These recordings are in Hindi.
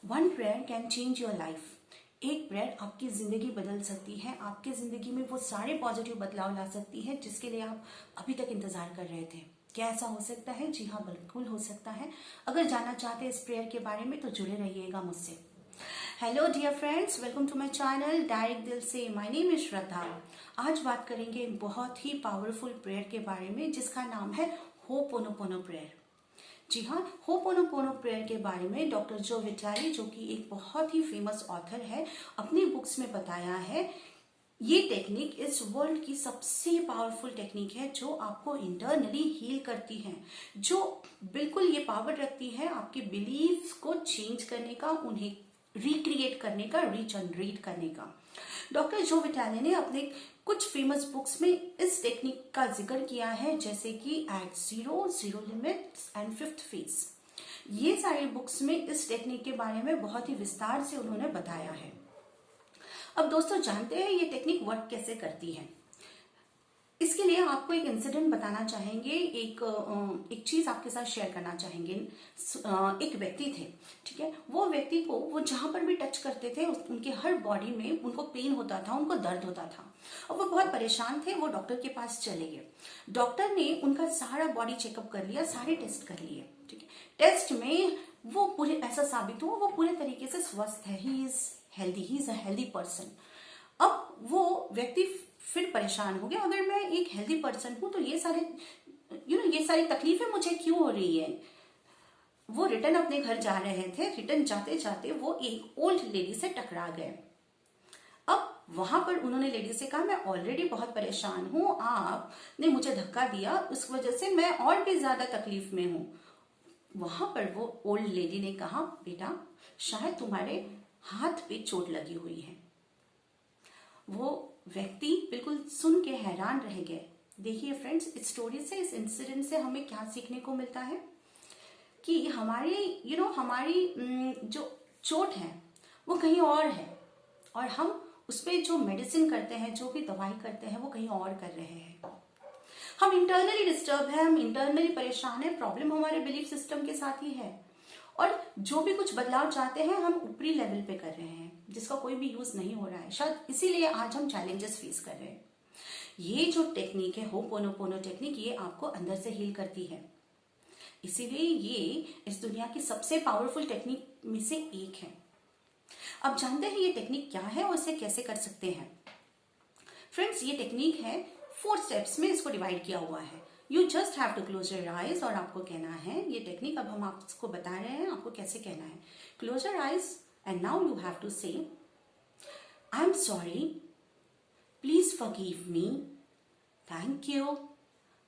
One prayer can change your life. एक प्रेयर आपकी जिंदगी बदल सकती है, आपकी जिंदगी में वो सारे पॉजिटिव बदलाव ला सकती है जिसके लिए आप अभी तक इंतजार कर रहे थे। क्या ऐसा हो सकता है? जी हाँ, बिल्कुल हो सकता है। अगर जानना चाहते हैं इस प्रेयर के बारे में तो जुड़े रहिएगा मुझसे। Hello dear friends, welcome to my channel direct दिल से। My name is Shraddha. आज बात करेंगे एक बहुत ही पावरफुल प्रेयर के बारे में जिसका नाम है होपोनोपोनो प्रेयर। जी हाँ, होपोनोपोनो प्रेयर के बारे में डॉक्टर जो विटाली, जो कि एक बहुत ही फेमस ऑथर है, अपनी बुक्स में बताया है। ये टेक्निक इस वर्ल्ड की सबसे पावरफुल टेक्निक है जो आपको इंटरनली हील करती है, जो बिल्कुल ये पावर रखती है आपके बिलीफ्स को चेंज करने का, उन्हें रिक्रिएट करने का, रीजनरेट करने का। डॉक्टर जो विटाली ने अपने कुछ फेमस बुक्स में इस टेक्निक का जिक्र किया है, जैसे कि at zero, zero limits and fifth phase. ये सारी बुक्स में इस टेक्निक के बारे में बहुत ही विस्तार से उन्होंने बताया है। अब दोस्तों, जानते हैं ये टेक्निक वर्क कैसे करती है। इसके लिए आपको एक इंसिडेंट बताना चाहेंगे, एक चीज आपके साथ शेयर करना चाहेंगे। एक व्यक्ति थे, ठीक है। वो व्यक्ति को वो जहां पर भी टच करते थे उनके हर बॉडी में उनको पेन होता था, उनको दर्द होता था और वो बहुत परेशान थे। वो डॉक्टर के पास चले गए। डॉक्टर ने उनका सारा बॉडी चेकअप कर लिया, सारे टेस्ट कर लिए, ठीक है। टेस्ट में वो पूरे ऐसा साबित हुआ वो पूरे तरीके से स्वस्थ है, he is a healthy person. अब वो व्यक्ति फिर परेशान हो गया, अगर मैं एक हेल्दी पर्सन हूं तो ये सारी तकलीफें मुझे क्यों हो रही है। वो रिटर्न अपने घर जा रहे थे। रिटर्न जाते जाते वो एक ओल्ड लेडी से टकरा गए। अब वहां पर उन्होंने लेडी से कहा, मैं ऑलरेडी बहुत परेशान हूं, आपने मुझे धक्का दिया, उस वजह से मैं और भी ज्यादा तकलीफ में हूं। वहां पर वो ओल्ड लेडी ने कहा, बेटा शायद तुम्हारे हाथ पे चोट लगी हुई है। वो व्यक्ति बिल्कुल सुन के हैरान रह गए। देखिए फ्रेंड्स, इस स्टोरी से, इस इंसिडेंट से हमें क्या सीखने को मिलता है कि हमारी जो चोट है वो कहीं और है और हम उस पर जो मेडिसिन करते हैं, जो भी दवाई करते हैं, वो कहीं और कर रहे हैं। हम इंटरनली डिस्टर्ब है, हम इंटरनली परेशान है। प्रॉब्लम हमारे बिलीफ सिस्टम के साथ ही है और जो भी कुछ बदलाव चाहते हैं हम ऊपरी लेवल पे कर रहे हैं जिसका कोई भी यूज नहीं हो रहा है। शायद इसीलिए आज हम चैलेंजेस फेस कर रहे हैं। ये जो टेक्निक है होपोनोपोनो टेक्निक, ये आपको अंदर से हील करती है। इसीलिए ये इस दुनिया की सबसे पावरफुल टेक्निक में से एक है। अब जानते हैं ये टेक्निक क्या है और इसे कैसे कर सकते हैं। फ्रेंड्स, ये टेक्निक है 4 स्टेप्स में इसको डिवाइड किया हुआ है। You just have to close your eyes और आपको कहना है, ये टेक्निक अब हम आपको बता रहे हैं आपको कैसे कहना है। Close your eyes and now you have to say, I am sorry, please forgive me, thank you,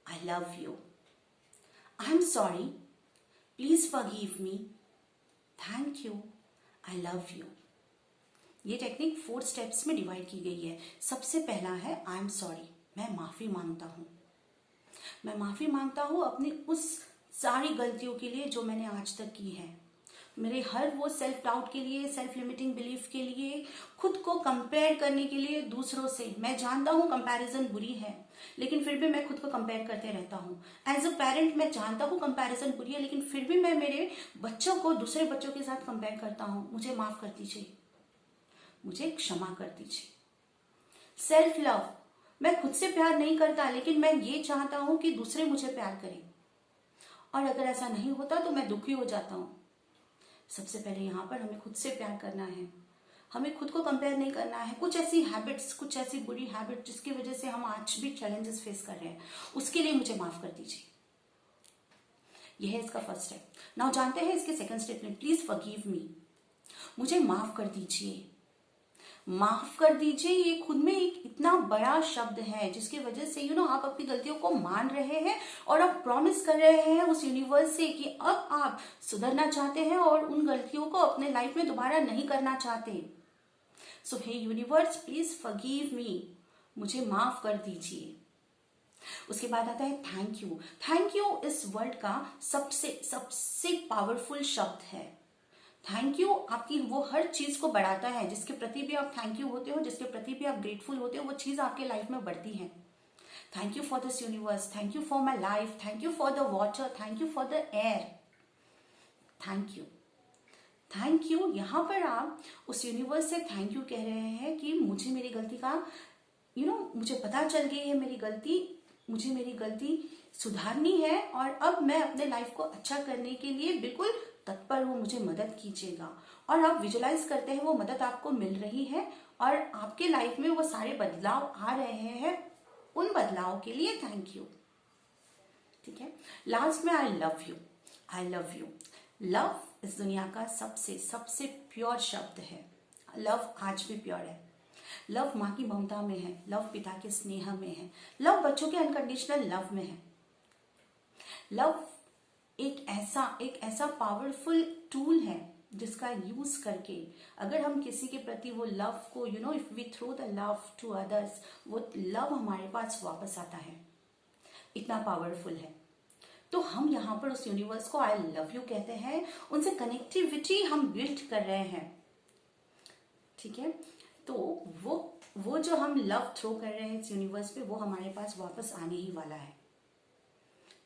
I love you. I am sorry, please forgive me, thank you, I love you. ये टेक्निक 4 स्टेप्स में डिवाइड की गई है। सबसे पहला है आई एम सॉरी, मैं माफी मांगता हूं। मैं माफी मांगता हूं अपनी उस सारी गलतियों के लिए जो मैंने आज तक की है, मेरे हर वो सेल्फ डाउट के लिए, सेल्फ लिमिटिंग बिलीफ के लिए, खुद को कंपेयर करने के लिए दूसरों से। मैं जानता हूं कंपैरिजन बुरी है, लेकिन फिर भी मैं खुद को कंपेयर करते रहता हूं। एज अ पेरेंट मैं जानता हूं कंपैरिजन बुरी है, लेकिन फिर भी मैं मेरे बच्चों को दूसरे बच्चों के साथ कंपेयर करता हूं। मुझे माफ कर दीजिए, मुझे क्षमा कर दीजिए। सेल्फ लव, मैं खुद से प्यार नहीं करता, लेकिन मैं ये चाहता हूं कि दूसरे मुझे प्यार करें और अगर ऐसा नहीं होता तो मैं दुखी हो जाता हूं। सबसे पहले यहाँ पर हमें खुद से प्यार करना है, हमें खुद को कंपेयर नहीं करना है। कुछ ऐसी हैबिट्स, कुछ ऐसी बुरी हैबिट जिसकी वजह से हम आज भी चैलेंजेस फेस कर रहे हैं, उसके लिए मुझे माफ कर दीजिए। यह है इसका फर्स्ट स्टेप। नाउ जानते हैं इसके सेकंड स्टेप में, प्लीज फॉरगिव मी, मुझे माफ कर दीजिए। माफ कर दीजिए, ये खुद में एक इतना बड़ा शब्द है जिसकी वजह से आप अपनी गलतियों को मान रहे हैं और आप प्रॉमिस कर रहे हैं उस यूनिवर्स से कि अब आप सुधरना चाहते हैं और उन गलतियों को अपने लाइफ में दोबारा नहीं करना चाहते। सो हे यूनिवर्स, प्लीज फॉरगिव मी, मुझे माफ कर दीजिए। उसके बाद आता है थैंक यू। थैंक यू इस वर्ल्ड का सबसे सबसे पावरफुल शब्द है। थैंक यू आपकी वो हर चीज को बढ़ाता है, जिसके प्रति भी आप थैंक यू होते हो, जिसके प्रति भी आप ग्रेटफुल होते हो, वो चीज आपके लाइफ में बढ़ती है। Thank you for this universe, thank you for my life, thank you for the water, thank you for the air, thank you. Thank you, यहाँ पर आप उस यूनिवर्स से थैंक यू कह रहे हैं कि मुझे मेरी गलती का मुझे पता चल गई है मेरी गलती, मुझे मेरी गलती सुधारनी है और अब मैं अपने लाइफ को अच्छा करने के लिए बिल्कुल तत्पर हूँ, मुझे मदद कीजिएगा। और आप विजुलाइज करते हैं वो मदद आपको मिल रही है और आपके लाइफ में वो सारे बदलाव आ रहे हैं, उन बदलाव के लिए थैंक यू। ठीक है, लास्ट में आई love you. I love you, love इस दुनिया का सबसे सबसे प्योर शब्द है। लव आज भी प्योर है। लव माँ की ममता में है, लव पिता के स्नेह में है, लव बच्चों के अनकंडीशनल लव में है। लव एक ऐसा पावरफुल टूल है जिसका यूज करके अगर हम किसी के प्रति वो लव को if we throw the love to others, वो लव हमारे पास वापस आता है, इतना पावरफुल है। तो हम यहाँ पर उस यूनिवर्स को आई लव यू कहते हैं, उनसे कनेक्टिविटी हम बिल्ड कर रहे हैं। ठीक है, तो वो जो हम लव थ्रो कर रहे हैं इस यूनिवर्स पे, वो हमारे पास वापस आने ही वाला है।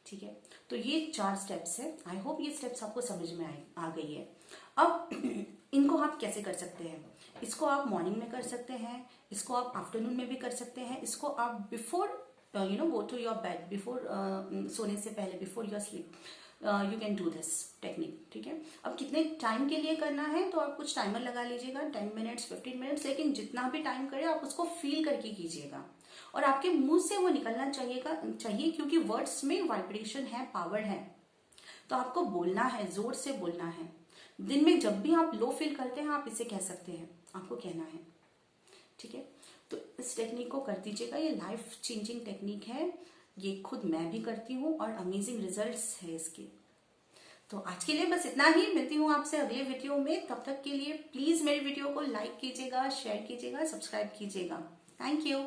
ठीक है, तो ये 4 स्टेप्स है। आई होप ये स्टेप्स आपको समझ में आ गई है। अब इनको आप कैसे कर सकते हैं? इसको आप मॉर्निंग में कर सकते हैं, इसको आप आफ्टरनून में भी कर सकते हैं, इसको आप before go to your bed, before सोने से पहले, before your sleep you can do this technique. ठीक है, अब कितने टाइम के लिए करना है तो आप कुछ टाइमर लगा लीजिएगा, 10 मिनट्स 15 मिनट्स, लेकिन जितना भी टाइम करे आप उसको फील करके कीजिएगा और आपके मुंह से वो निकलना चाहिए क्योंकि वर्ड्स में वाइब्रेशन है, पावर है। तो आपको बोलना है, जोर से बोलना है। दिन में जब भी आप लो फील करते हैं आप इसे कह सकते हैं, आपको कहना है। ठीक है, तो इस टेक्निक को कर दीजिएगा, ये लाइफ चेंजिंग टेक्निक है, ये खुद मैं भी करती हूँ और अमेजिंग रिजल्ट्स है इसके। तो आज के लिए बस इतना ही, मिलती हूँ आपसे अगले वीडियो में। तब तक के लिए प्लीज मेरी वीडियो को लाइक कीजिएगा, शेयर कीजिएगा, सब्सक्राइब कीजिएगा। Thank you.